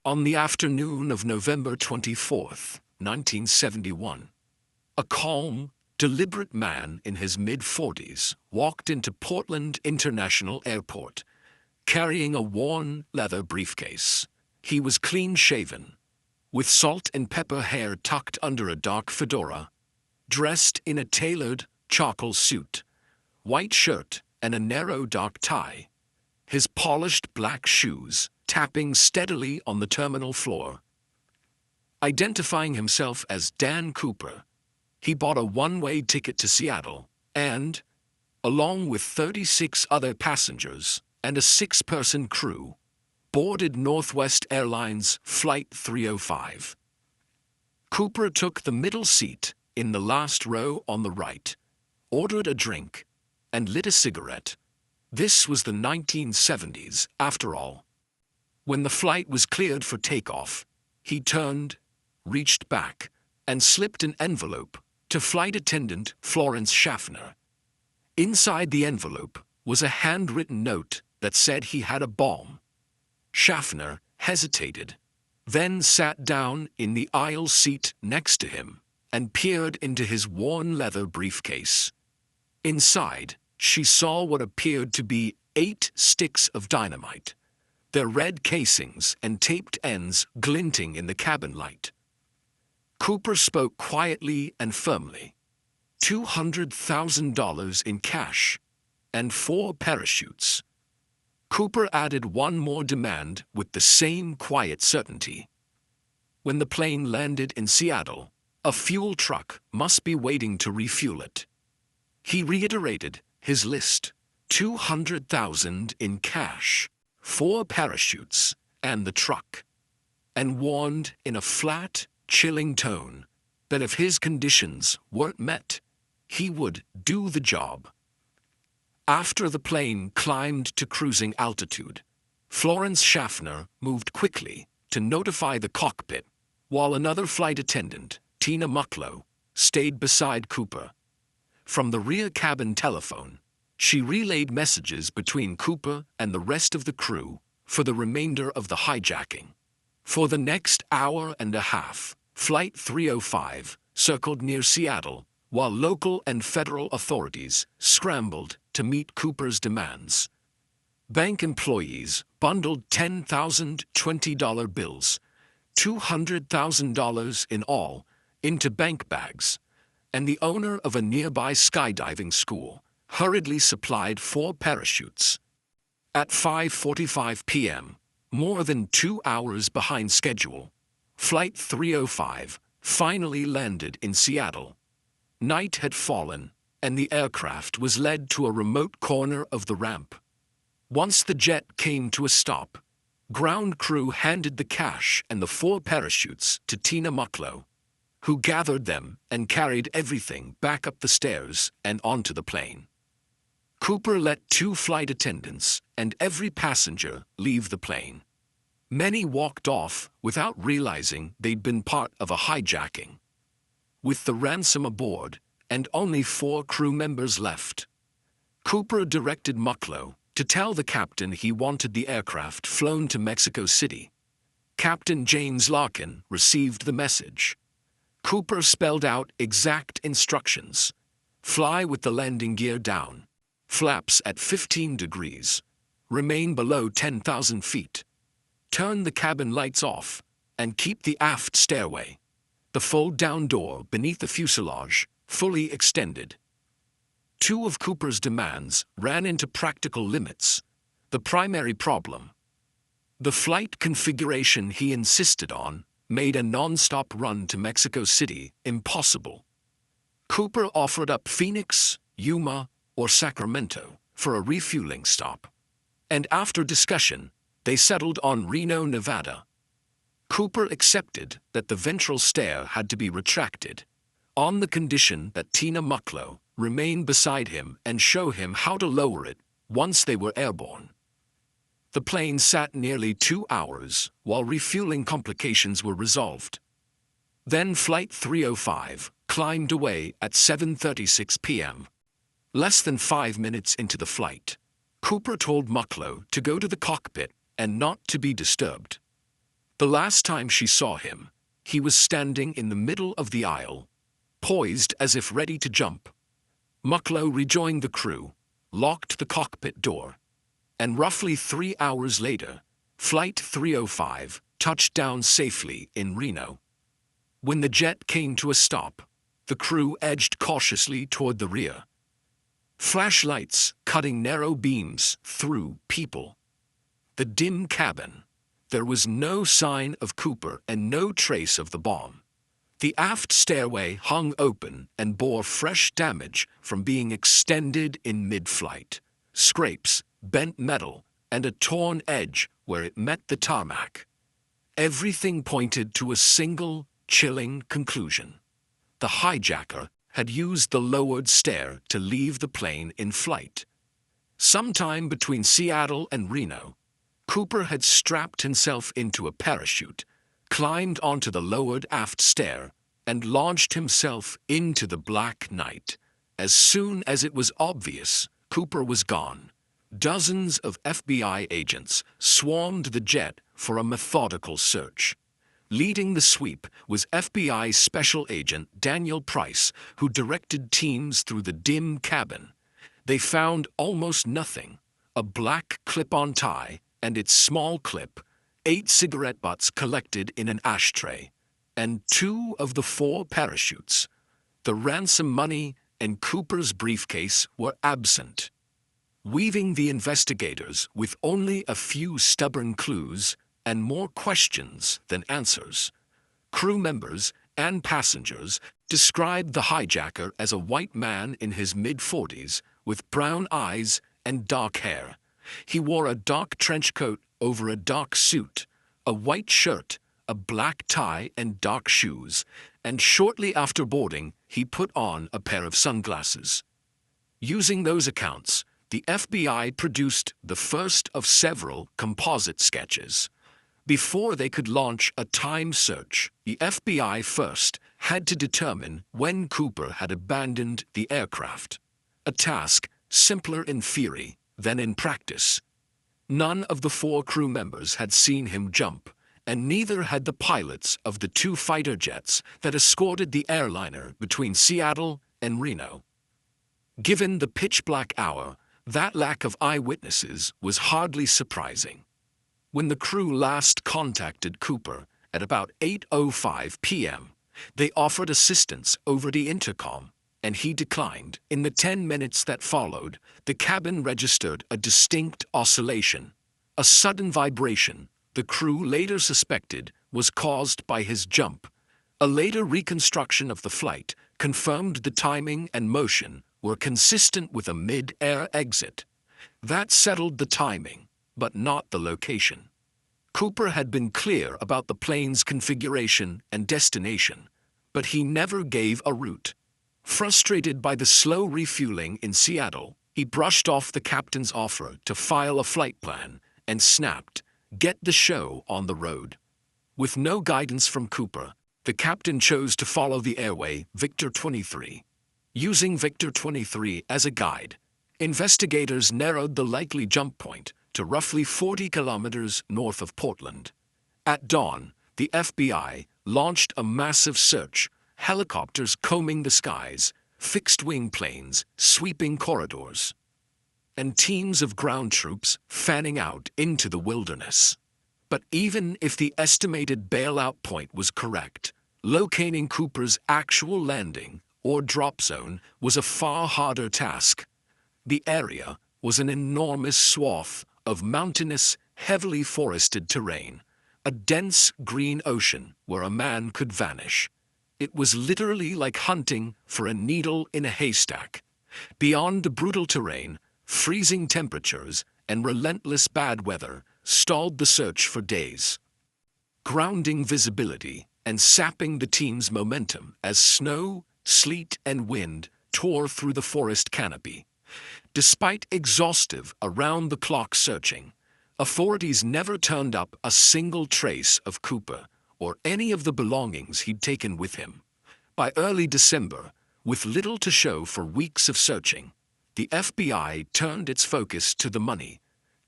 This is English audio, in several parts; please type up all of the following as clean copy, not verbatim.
On the afternoon of November 24th, 1971, a calm, deliberate man in his mid-40s walked into Portland International Airport, carrying a worn leather briefcase. He was clean-shaven, with salt and pepper hair tucked under a dark fedora, dressed in a tailored charcoal suit, white shirt, and a narrow dark tie, his polished black shoes tapping steadily on the terminal floor. Identifying himself as Dan Cooper, he bought a one-way ticket to Seattle and, along with 36 other passengers and a 6-person crew, boarded Northwest Airlines Flight 305. Cooper took the middle seat in the last row on the right, ordered a drink, and lit a cigarette. This was the 1970s, after all. When the flight was cleared for takeoff, he turned, reached back, and slipped an envelope to flight attendant Florence Schaffner. Inside the envelope was a handwritten note that said he had a bomb. Schaffner hesitated, then sat down in the aisle seat next to him and peered into his worn leather briefcase. Inside, she saw what appeared to be 8 sticks of dynamite, their red casings and taped ends glinting in the cabin light. Cooper spoke quietly and firmly. $200,000 in cash and 4 parachutes. Cooper added one more demand with the same quiet certainty. When the plane landed in Seattle, a fuel truck must be waiting to refuel it. He reiterated his list: $200,000 in cash, 4 parachutes, and the truck, and warned in a flat, chilling tone that if his conditions weren't met, he would do the job. After the plane climbed to cruising altitude, Florence Schaffner moved quickly to notify the cockpit, while another flight attendant, Tina Mucklow, stayed beside Cooper. From the rear cabin telephone, she relayed messages between Cooper and the rest of the crew for the remainder of the hijacking. For the next hour and a half, Flight 305 circled near Seattle, while local and federal authorities scrambled to meet Cooper's demands. Bank employees bundled $10,000 $20 bills, $200,000 in all, into bank bags, and the owner of a nearby skydiving school hurriedly supplied 4 parachutes. At 5:45 p.m., more than 2 hours behind schedule, Flight 305 finally landed in Seattle. Night had fallen, and the aircraft was led to a remote corner of the ramp. Once the jet came to a stop, ground crew handed the cash and the 4 parachutes to Tina Mucklow, who gathered them and carried everything back up the stairs and onto the plane. Cooper let 2 flight attendants and every passenger leave the plane. Many walked off without realizing they'd been part of a hijacking. With the ransom aboard and only 4 crew members left, Cooper directed Mucklow to tell the captain he wanted the aircraft flown to Mexico City. Captain James Larkin received the message. Cooper spelled out exact instructions: fly with the landing gear down, flaps at 15 degrees, remain below 10,000 feet, turn the cabin lights off, and keep the aft stairway, the fold-down door beneath the fuselage, fully extended. 2 of Cooper's demands ran into practical limits. The primary problem: the flight configuration he insisted on made a non-stop run to Mexico City impossible. Cooper offered up Phoenix, Yuma, or Sacramento for a refueling stop, and after discussion, they settled on Reno, Nevada. Cooper accepted that the ventral stair had to be retracted, on the condition that Tina Mucklow remain beside him and show him how to lower it once they were airborne. The plane sat nearly 2 hours while refueling complications were resolved. Then Flight 305 climbed away at 7:36 p.m. Less than 5 minutes into the flight, Cooper told Mucklow to go to the cockpit and not to be disturbed. The last time she saw him, he was standing in the middle of the aisle, poised as if ready to jump. Mucklow rejoined the crew, locked the cockpit door, and roughly 3 hours later, Flight 305 touched down safely in Reno. When the jet came to a stop, the crew edged cautiously toward the rear, flashlights cutting narrow beams through people. The dim cabin. There was no sign of Cooper and no trace of the bomb. The aft stairway hung open and bore fresh damage from being extended in mid-flight. Scrapes, bent metal, and a torn edge where it met the tarmac. Everything pointed to a single, chilling conclusion. The hijacker had used the lowered stair to leave the plane in flight. Sometime between Seattle and Reno, Cooper had strapped himself into a parachute, climbed onto the lowered aft stair, and launched himself into the black night. As soon as it was obvious Cooper was gone, dozens of FBI agents swarmed the jet for a methodical search. Leading the sweep was FBI Special Agent Daniel Price, who directed teams through the dim cabin. They found almost nothing: a black clip-on tie and its small clip, 8 cigarette butts collected in an ashtray, and 2 of the 4 parachutes. The ransom money and Cooper's briefcase were absent, leaving the investigators with only a few stubborn clues and more questions than answers. Crew members and passengers described the hijacker as a white man in his mid-40s with brown eyes and dark hair. He wore a dark trench coat over a dark suit, a white shirt, a black tie, and dark shoes, and shortly after boarding, he put on a pair of sunglasses. Using those accounts, the FBI produced the first of several composite sketches. Before they could launch a time search, the FBI first had to determine when Cooper had abandoned the aircraft, a task simpler in theory than in practice. None of the 4 crew members had seen him jump, and neither had the pilots of the 2 fighter jets that escorted the airliner between Seattle and Reno. Given the pitch-black hour, that lack of eyewitnesses was hardly surprising. When the crew last contacted Cooper at about 8:05 p.m., they offered assistance over the intercom, and he declined. In the 10 minutes that followed, the cabin registered a distinct oscillation, a sudden vibration the crew later suspected was caused by his jump. A later reconstruction of the flight confirmed the timing and motion were consistent with a mid-air exit. That settled the timing, but not the location. Cooper had been clear about the plane's configuration and destination, but he never gave a route. Frustrated by the slow refueling in Seattle, he brushed off the captain's offer to file a flight plan and snapped, "Get the show on the road." With no guidance from Cooper, the captain chose to follow the airway Victor 23. Using Victor 23 as a guide, investigators narrowed the likely jump point to roughly 40 kilometers north of Portland. At dawn, the FBI launched a massive search, helicopters combing the skies, fixed-wing planes sweeping corridors, and teams of ground troops fanning out into the wilderness. But even if the estimated bailout point was correct, locating Cooper's actual landing or drop zone was a far harder task. The area was an enormous swath of mountainous, heavily forested terrain, a dense green ocean where a man could vanish. It was literally like hunting for a needle in a haystack. Beyond the brutal terrain, freezing temperatures and relentless bad weather stalled the search for days, grounding visibility and sapping the team's momentum as snow, sleet, and wind tore through the forest canopy. Despite exhaustive, around-the-clock searching, authorities never turned up a single trace of Cooper or any of the belongings he'd taken with him. By early December, with little to show for weeks of searching, the FBI turned its focus to the money,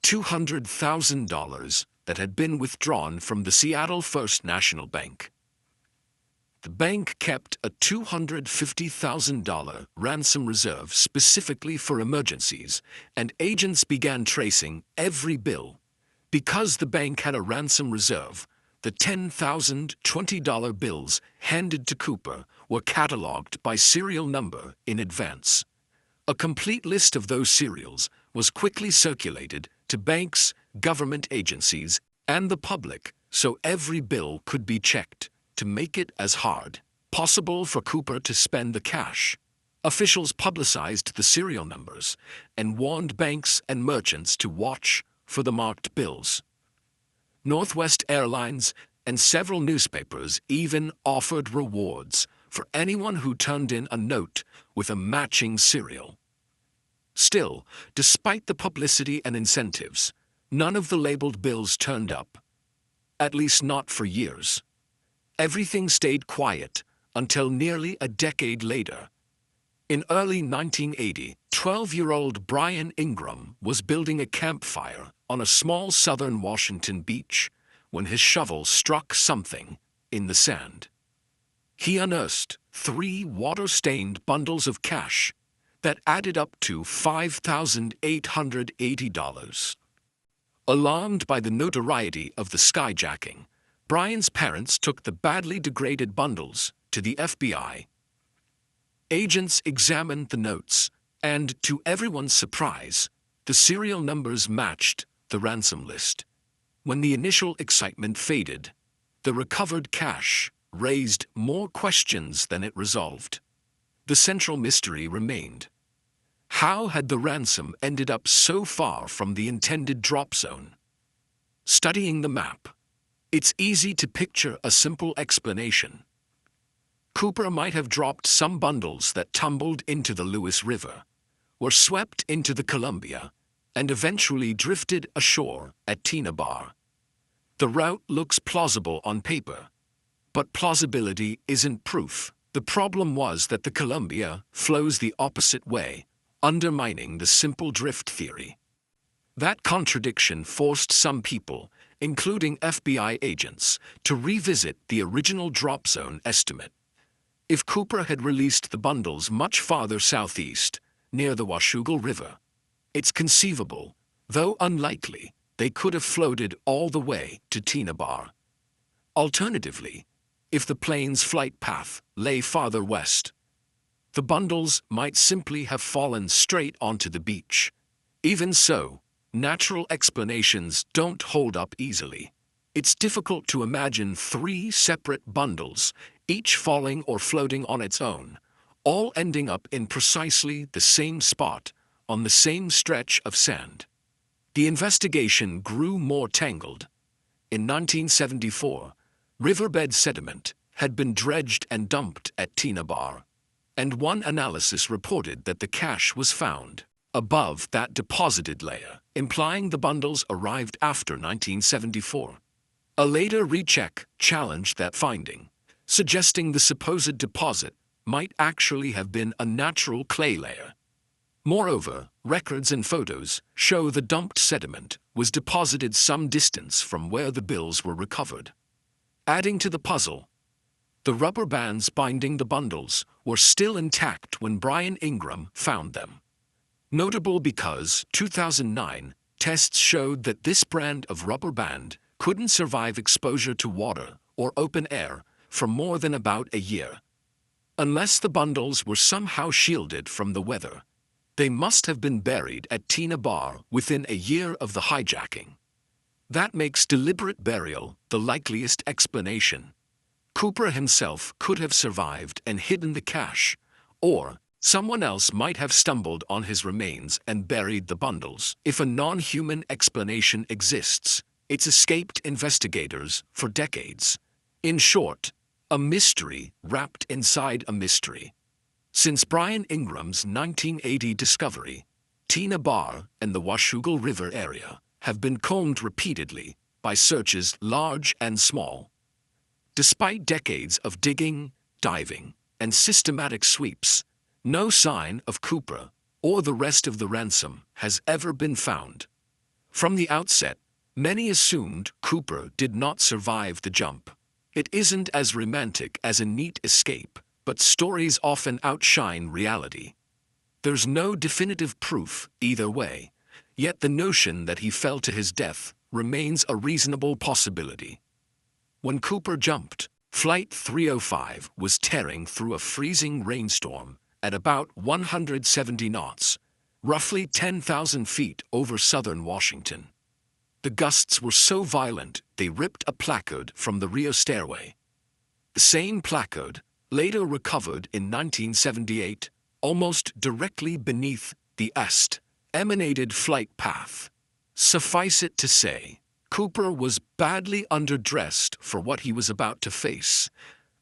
$200,000, that had been withdrawn from the Seattle First National Bank. The bank kept a $250,000 ransom reserve specifically for emergencies, and agents began tracing every bill. Because the bank had a ransom reserve, the $10,000 $20 bills handed to Cooper were cataloged by serial number in advance. A complete list of those serials was quickly circulated to banks, government agencies, and the public so every bill could be checked to make it as hard possible for Cooper to spend the cash. Officials publicized the serial numbers and warned banks and merchants to watch for the marked bills. Northwest Airlines and several newspapers even offered rewards for anyone who turned in a note with a matching serial. Still, despite the publicity and incentives, none of the labeled bills turned up. At least not for years. Everything stayed quiet until nearly a decade later. In early 1980, 12-year-old Brian Ingram was building a campfire on a small southern Washington beach when his shovel struck something in the sand. He unearthed 3 water-stained bundles of cash that added up to $5,880. Alarmed by the notoriety of the skyjacking, Brian's parents took the badly degraded bundles to the FBI. Agents examined the notes, and to everyone's surprise, the serial numbers matched the ransom list. When the initial excitement faded, the recovered cash raised more questions than it resolved. The central mystery remained. How had the ransom ended up so far from the intended drop zone? Studying the map, it's easy to picture a simple explanation. Cooper might have dropped some bundles that tumbled into the Lewis River, were swept into the Columbia, and eventually drifted ashore at Tina Bar. The route looks plausible on paper, but plausibility isn't proof. The problem was that the Columbia flows the opposite way, undermining the simple drift theory. That contradiction forced some people, including FBI agents, to revisit the original drop zone estimate. If Cooper had released the bundles much farther southeast, near the Washougal River, it's conceivable, though unlikely, they could have floated all the way to Tina Bar. Alternatively, if the plane's flight path lay farther west, the bundles might simply have fallen straight onto the beach. Even so, natural explanations don't hold up easily. It's difficult to imagine 3 separate bundles, each falling or floating on its own, all ending up in precisely the same spot on the same stretch of sand. The investigation grew more tangled. In 1974, riverbed sediment had been dredged and dumped at Tina Bar, and one analysis reported that the cash was found above that deposited layer, implying the bundles arrived after 1974. A later recheck challenged that finding, suggesting the supposed deposit might actually have been a natural clay layer. Moreover, records and photos show the dumped sediment was deposited some distance from where the bills were recovered. Adding to the puzzle, the rubber bands binding the bundles were still intact when Brian Ingram found them. Notable because 2009 tests showed that this brand of rubber band couldn't survive exposure to water or open air for more than about a year. Unless the bundles were somehow shielded from the weather, they must have been buried at Tina Bar within a year of the hijacking. That makes deliberate burial the likeliest explanation. Cooper himself could have survived and hidden the cash, or someone else might have stumbled on his remains and buried the bundles. If a non-human explanation exists, it's escaped investigators for decades. In short, a mystery wrapped inside a mystery. Since Brian Ingram's 1980 discovery, Tina Bar and the Washougal River area have been combed repeatedly by searches large and small. Despite decades of digging, diving, and systematic sweeps, no sign of Cooper or the rest of the ransom has ever been found. From the outset, Many assumed Cooper did not survive the jump. It isn't as romantic as a neat escape, but stories often outshine reality. There's no definitive proof either way, yet the notion that he fell to his death remains a reasonable possibility. When Cooper jumped, Flight 305 was tearing through a freezing rainstorm at about 170 knots, roughly 10,000 feet over southern Washington. The gusts were so violent they ripped a placard from the rear stairway. The same placard, later recovered in 1978, almost directly beneath the emanated flight path. Suffice it to say, Cooper was badly underdressed for what he was about to face.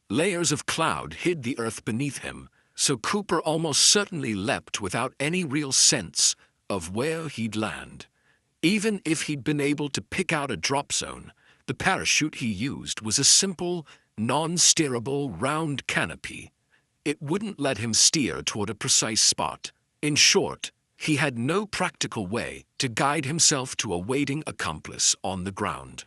Layers of cloud hid the earth beneath him, so Cooper almost certainly leapt without any real sense of where he'd land. Even if he'd been able to pick out a drop zone, the parachute he used was a simple, non-steerable round canopy. It wouldn't let him steer toward a precise spot. In short, he had no practical way to guide himself to a waiting accomplice on the ground.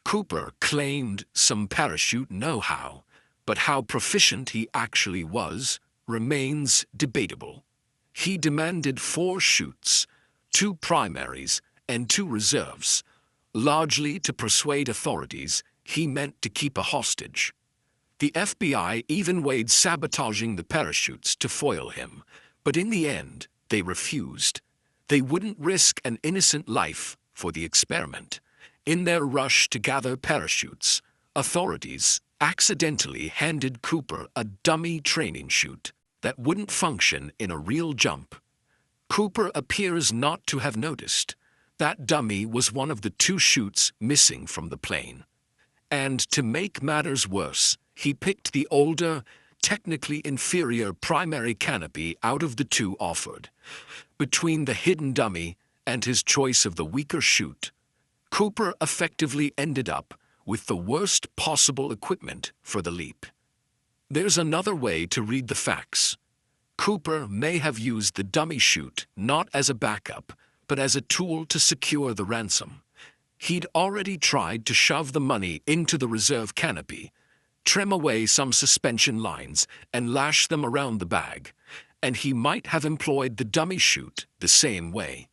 Cooper claimed some parachute know-how, but how proficient he actually was remains debatable. He demanded 4 chutes, 2 primaries, and 2 reserves, largely to persuade authorities he meant to keep a hostage. The FBI even weighed sabotaging the parachutes to foil him, but in the end, they refused. They wouldn't risk an innocent life for the experiment. In their rush to gather parachutes, authorities accidentally handed Cooper a dummy training chute that wouldn't function in a real jump. Cooper appears not to have noticed. That dummy was one of the 2 chutes missing from the plane. And to make matters worse, he picked the older, technically inferior primary canopy out of the 2 offered. Between the hidden dummy and his choice of the weaker chute, Cooper effectively ended up with the worst possible equipment for the leap. There's another way to read the facts. Cooper may have used the dummy chute not as a backup, but as a tool to secure the ransom. He'd already tried to shove the money into the reserve canopy, trim away some suspension lines, and lash them around the bag, and he might have employed the dummy chute the same way.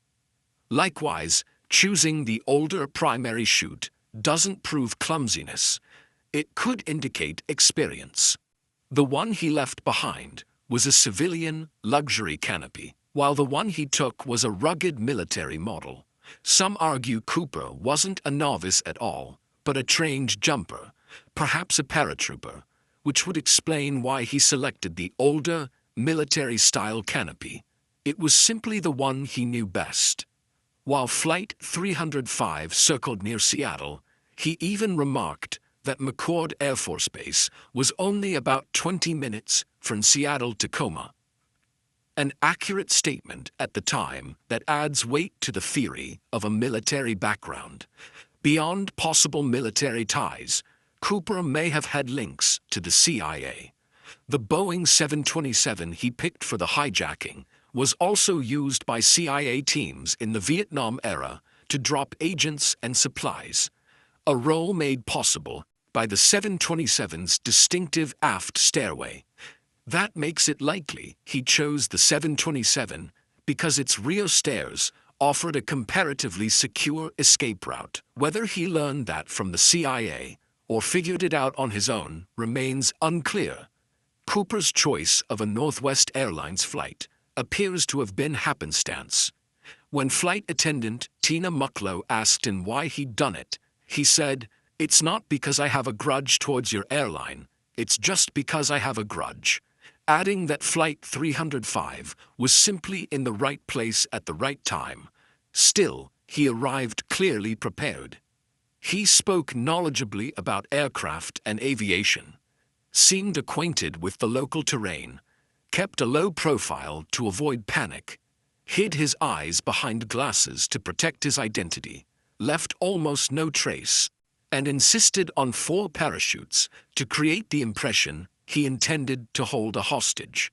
Likewise, choosing the older primary chute doesn't prove clumsiness. It could indicate experience. The one he left behind was a civilian luxury canopy, while the one he took was a rugged military model. Some argue Cooper wasn't a novice at all, but a trained jumper, perhaps a paratrooper, which would explain why he selected the older, military-style canopy. It was simply the one he knew best. While Flight 305 circled near Seattle, he even remarked that McCord Air Force Base was only about 20 minutes from Seattle-Tacoma. An accurate statement at the time that adds weight to the theory of a military background. Beyond possible military ties, Cooper may have had links to the CIA. The Boeing 727 he picked for the hijacking was also used by CIA teams in the Vietnam era to drop agents and supplies, a role made possible by the 727's distinctive aft stairway. That makes it likely he chose the 727 because its rear stairs offered a comparatively secure escape route. Whether he learned that from the CIA or figured it out on his own remains unclear. Cooper's choice of a Northwest Airlines flight appears to have been happenstance. When flight attendant Tina Mucklow asked him why he'd done it, he said, "It's not because I have a grudge towards your airline, it's just because I have a grudge," adding that Flight 305 was simply in the right place at the right time. Still, he arrived clearly prepared. He spoke knowledgeably about aircraft and aviation, seemed acquainted with the local terrain, kept a low profile to avoid panic, hid his eyes behind glasses to protect his identity, left almost no trace, and insisted on 4 parachutes to create the impression he intended to hold a hostage.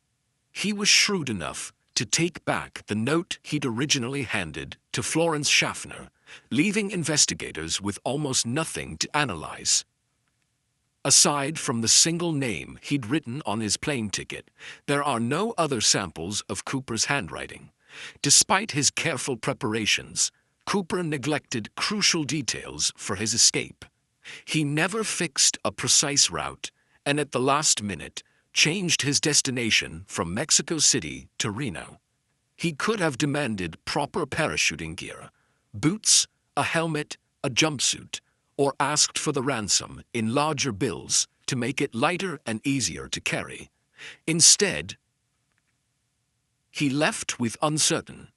He was shrewd enough to take back the note he'd originally handed to Florence Schaffner, leaving investigators with almost nothing to analyze. Aside from the single name he'd written on his plane ticket, there are no other samples of Cooper's handwriting. Despite his careful preparations, Cooper neglected crucial details for his escape. He never fixed a precise route, and at the last minute, changed his destination from Mexico City to Reno. He could have demanded proper parachuting gear, boots, a helmet, a jumpsuit, or asked for the ransom in larger bills to make it lighter and easier to carry. Instead, he left with uncertain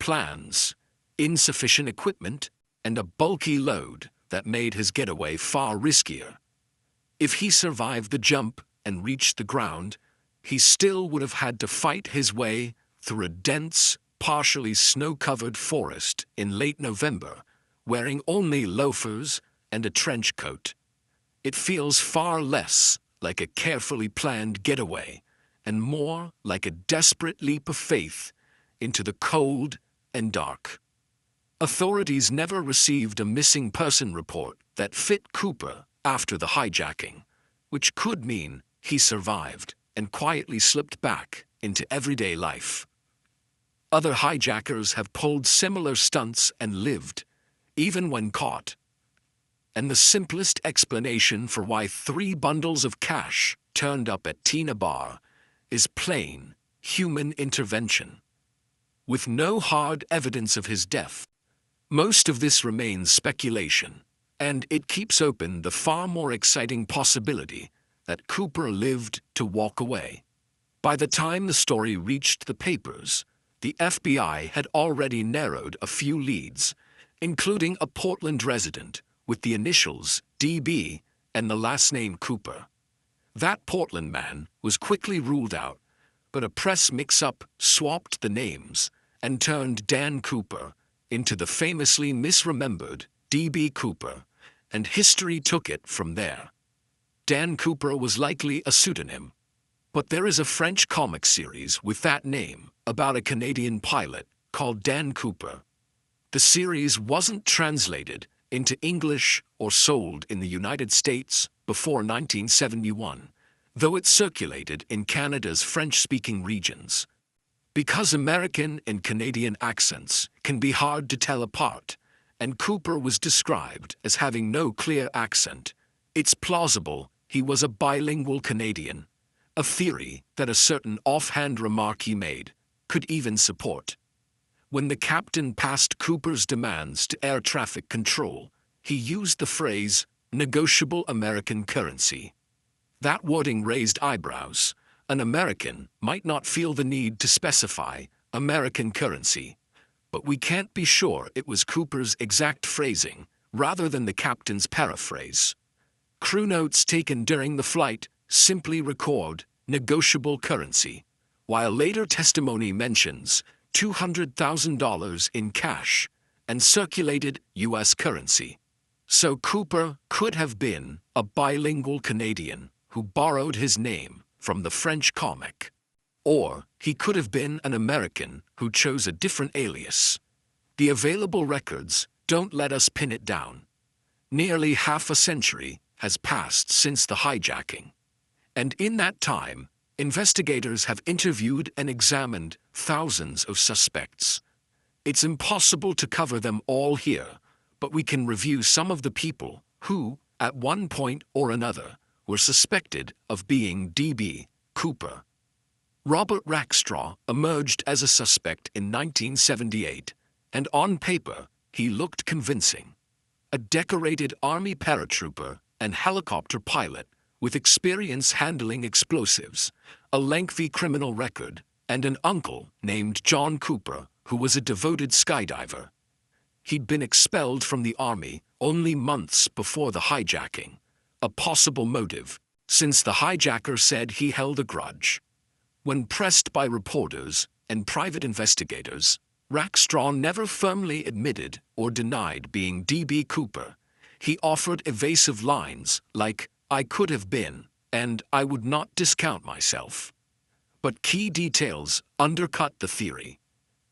plans, insufficient equipment, and a bulky load that made his getaway far riskier. If he survived the jump and reached the ground, he still would have had to fight his way through a dense, partially snow-covered forest in late November, wearing only loafers and a trench coat. It feels far less like a carefully planned getaway and more like a desperate leap of faith into the cold and dark. Authorities never received a missing person report that fit Cooper after the hijacking, which could mean he survived and quietly slipped back into everyday life. Other hijackers have pulled similar stunts and lived, even when caught. And the simplest explanation for why 3 bundles of cash turned up at Tina Bar is plain human intervention. With no hard evidence of his death, most of this remains speculation, and it keeps open the far more exciting possibility that Cooper lived to walk away. By the time the story reached the papers, the FBI had already narrowed a few leads, including a Portland resident with the initials DB and the last name Cooper. That Portland man was quickly ruled out, but a press mix-up swapped the names and turned Dan Cooper into the famously misremembered DB Cooper, and history took it from there. Dan Cooper was likely a pseudonym, but there is a French comic series with that name about a Canadian pilot called Dan Cooper. The series wasn't translated into English or sold in the United States before 1971, though it circulated in Canada's French-speaking regions. Because American and Canadian accents can be hard to tell apart, and Cooper was described as having no clear accent, it's plausible he was a bilingual Canadian, a theory that a certain offhand remark he made could even support. When the captain passed Cooper's demands to air traffic control, he used the phrase, negotiable American currency. That wording raised eyebrows. An American might not feel the need to specify American currency, but we can't be sure it was Cooper's exact phrasing rather than the captain's paraphrase. Crew notes taken during the flight simply record negotiable currency, while later testimony mentions $200,000 in cash and circulated U.S. currency. So Cooper could have been a bilingual Canadian who borrowed his name from the French comic. Or he could have been an American who chose a different alias. The available records don't let us pin it down. Nearly half a century has passed since the hijacking, and in that time, investigators have interviewed and examined thousands of suspects. It's impossible to cover them all here, but we can review some of the people who, at one point or another, were suspected of being DB Cooper. Robert Rackstraw emerged as a suspect in 1978, and on paper, he looked convincing. A decorated Army paratrooper and helicopter pilot with experience handling explosives, a lengthy criminal record, and an uncle named John Cooper, who was a devoted skydiver. He'd been expelled from the Army only months before the hijacking, a possible motive, since the hijacker said he held a grudge. When pressed by reporters and private investigators, Rackstraw never firmly admitted or denied being DB Cooper. He offered evasive lines like, "I could have been," and "I would not discount myself." But key details undercut the theory.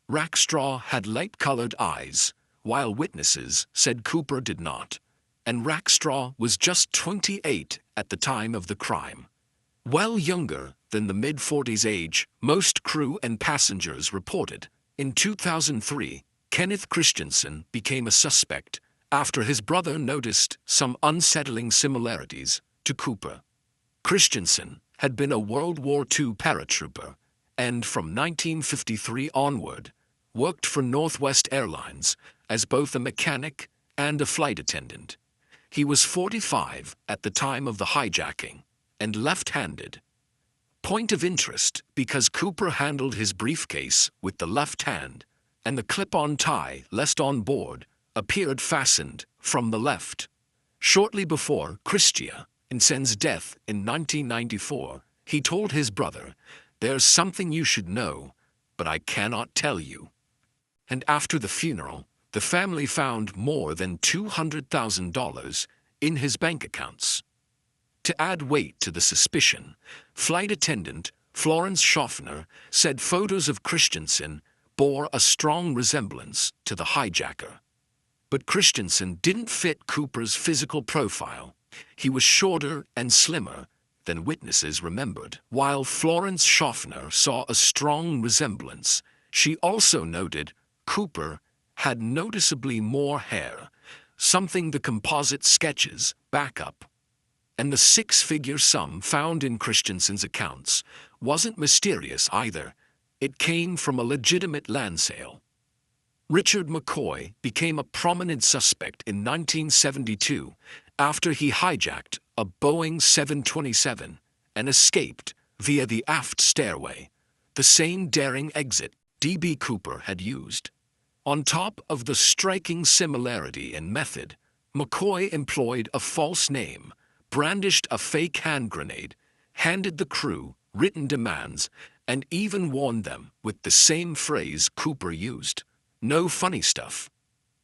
Rackstraw had light-colored eyes, while witnesses said Cooper did not, and Rackstraw was just 28 at the time of the crime. Well younger than the mid-40s age most crew and passengers reported. In 2003, Kenneth Christensen became a suspect after his brother noticed some unsettling similarities to Cooper. Christensen had been a World War II paratrooper and from 1953 onward worked for Northwest Airlines as both a mechanic and a flight attendant. He was 45 at the time of the hijacking and left-handed. Point of interest because Cooper handled his briefcase with the left hand and the clip-on tie left on board appeared fastened from the left. Shortly before Christensen's death in 1994, he told his brother, "There's something you should know, but I cannot tell you." And after the funeral, the family found more than $200,000 in his bank accounts. To add weight to the suspicion, flight attendant Florence Schaffner said photos of Christensen bore a strong resemblance to the hijacker. But Christensen didn't fit Cooper's physical profile. He was shorter and slimmer than witnesses remembered. While Florence Schaffner saw a strong resemblance, she also noted Cooper had noticeably more hair, something the composite sketches back up. And the six-figure sum found in Christensen's accounts wasn't mysterious either. It came from a legitimate land sale. Richard McCoy became a prominent suspect in 1972 after he hijacked a Boeing 727 and escaped via the aft stairway, the same daring exit D.B. Cooper had used. On top of the striking similarity in method, McCoy employed a false name, brandished a fake hand grenade, handed the crew written demands, and even warned them with the same phrase Cooper used. No funny stuff.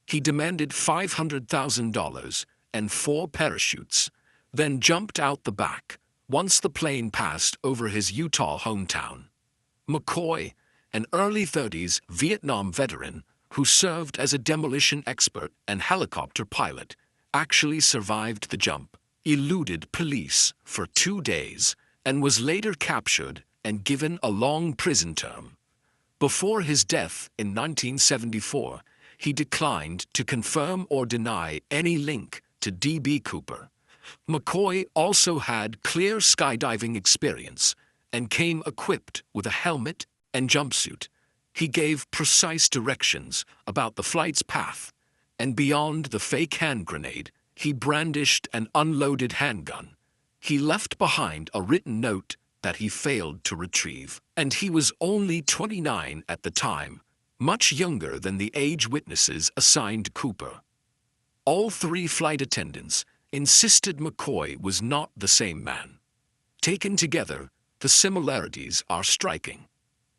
He demanded $500,000 and 4 parachutes, then jumped out the back once the plane passed over his Utah hometown. McCoy, an early 30s Vietnam veteran who served as a demolition expert and helicopter pilot, actually survived the jump, eluded police for 2 days, and was later captured and given a long prison term. Before his death in 1974, he declined to confirm or deny any link to D.B. Cooper. McCoy also had clear skydiving experience and came equipped with a helmet and jumpsuit. He gave precise directions about the flight's path, and beyond the fake hand grenade, he brandished an unloaded handgun. He left behind a written note that he failed to retrieve, and he was only 29 at the time, much younger than the age witnesses assigned Cooper. All 3 flight attendants insisted McCoy was not the same man. Taken together, the similarities are striking.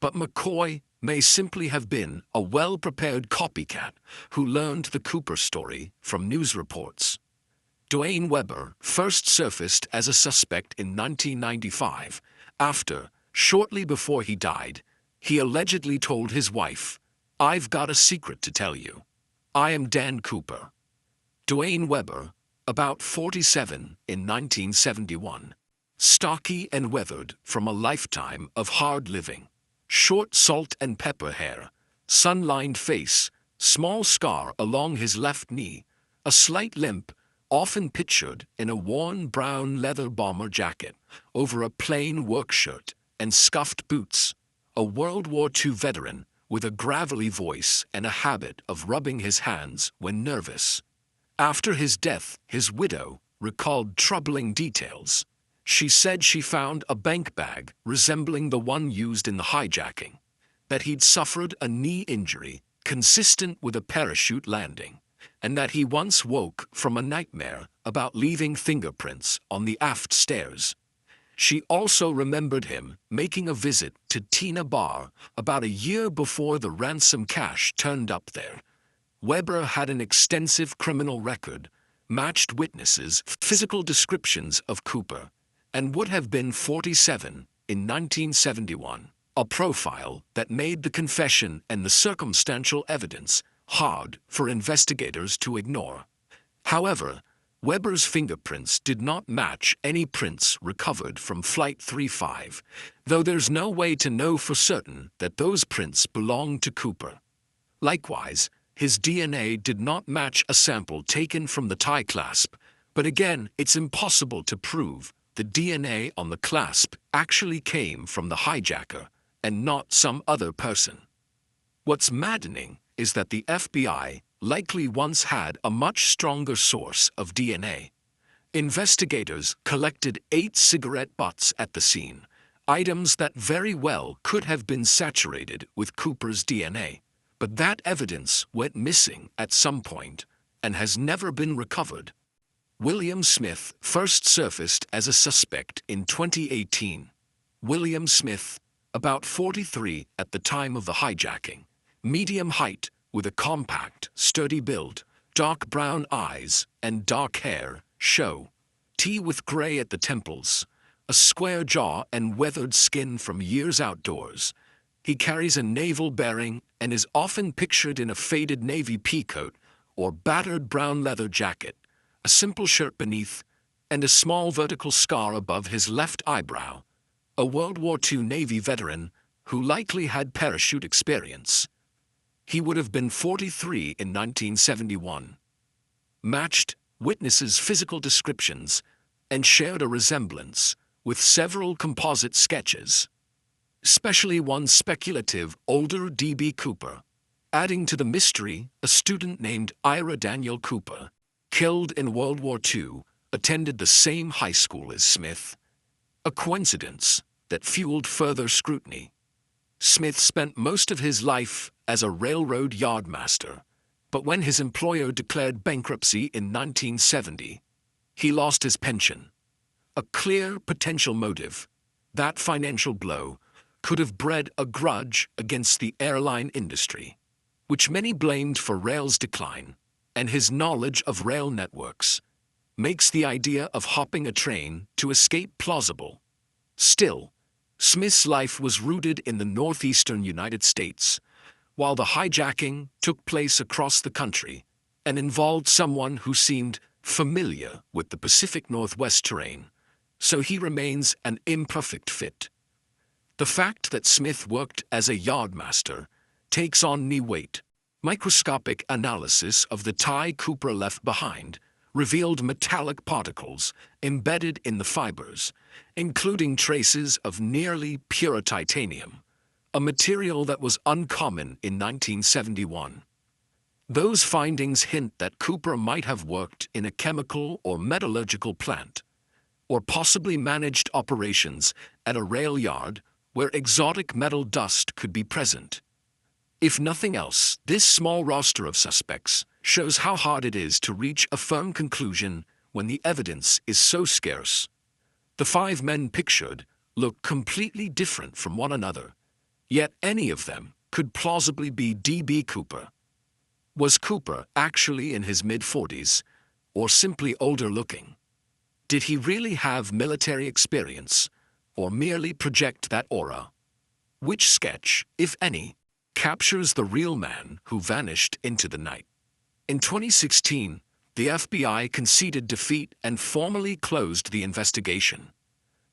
But McCoy may simply have been a well-prepared copycat who learned the Cooper story from news reports. Dwayne Webber first surfaced as a suspect in 1995 after, shortly before he died, he allegedly told his wife, "I've got a secret to tell you. I am Dan Cooper." Dwayne Webber, about 47 in 1971, stocky and weathered from a lifetime of hard living, short salt and pepper hair, sun-lined face, small scar along his left knee, a slight limp, often pictured in a worn brown leather bomber jacket over a plain work shirt and scuffed boots, a World War II veteran with a gravelly voice and a habit of rubbing his hands when nervous. After his death, his widow recalled troubling details. She said she found a bank bag resembling the one used in the hijacking, that he'd suffered a knee injury consistent with a parachute landing, and that he once woke from a nightmare about leaving fingerprints on the aft stairs. She also remembered him making a visit to Tina Bar about a year before the ransom cash turned up there. Webber had an extensive criminal record, matched witnesses' physical descriptions of Cooper, and would have been 47 in 1971, a profile that made the confession and the circumstantial evidence hard for investigators to ignore. However, Weber's fingerprints did not match any prints recovered from Flight 35, though there's no way to know for certain that those prints belonged to Cooper. Likewise, his DNA did not match a sample taken from the tie clasp, but again, it's impossible to prove the DNA on the clasp actually came from the hijacker and not some other person. What's maddening is that the FBI likely once had a much stronger source of DNA. Investigators collected 8 cigarette butts at the scene, items that very well could have been saturated with Cooper's DNA. But that evidence went missing at some point and has never been recovered. William Smith first surfaced as a suspect in 2018. William Smith, about 43 at the time of the hijacking, medium height with a compact, sturdy build, dark brown eyes and dark hair, tea with gray at the temples, a square jaw and weathered skin from years outdoors. He carries a naval bearing and is often pictured in a faded navy peacoat or battered brown leather jacket, a simple shirt beneath, and a small vertical scar above his left eyebrow. A World War II Navy veteran who likely had parachute experience. He would have been 43 in 1971. Matched witnesses' physical descriptions and shared a resemblance with several composite sketches, especially one speculative older D.B. Cooper. Adding to the mystery, a student named Ira Daniel Cooper, killed in World War II, attended the same high school as Smith. A coincidence that fueled further scrutiny. Smith spent most of his life as a railroad yardmaster, but when his employer declared bankruptcy in 1970, he lost his pension. A clear potential motive. That financial blow could have bred a grudge against the airline industry, which many blamed for rail's decline, and his knowledge of rail networks makes the idea of hopping a train to escape plausible. Still, Smith's life was rooted in the northeastern United States, while the hijacking took place across the country and involved someone who seemed familiar with the Pacific Northwest terrain, so he remains an imperfect fit. The fact that Smith worked as a yardmaster takes on new weight. Microscopic analysis of the tie Cooper left behind revealed metallic particles embedded in the fibers, including traces of nearly pure titanium, a material that was uncommon in 1971. Those findings hint that Cooper might have worked in a chemical or metallurgical plant, or possibly managed operations at a rail yard where exotic metal dust could be present. If nothing else, this small roster of suspects shows how hard it is to reach a firm conclusion when the evidence is so scarce. The 5 men pictured look completely different from one another, yet any of them could plausibly be D.B. Cooper. Was Cooper actually in his mid-40s, or simply older looking? Did he really have military experience, or merely project that aura? Which sketch, if any, captures the real man who vanished into the night? In 2016, the FBI conceded defeat and formally closed the investigation.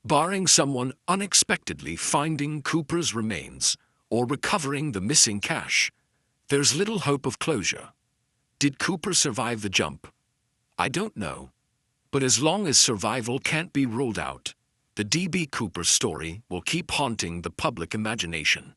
Barring someone unexpectedly finding Cooper's remains or recovering the missing cash, there's little hope of closure. Did Cooper survive the jump? I don't know. But as long as survival can't be ruled out, the D.B. Cooper story will keep haunting the public imagination.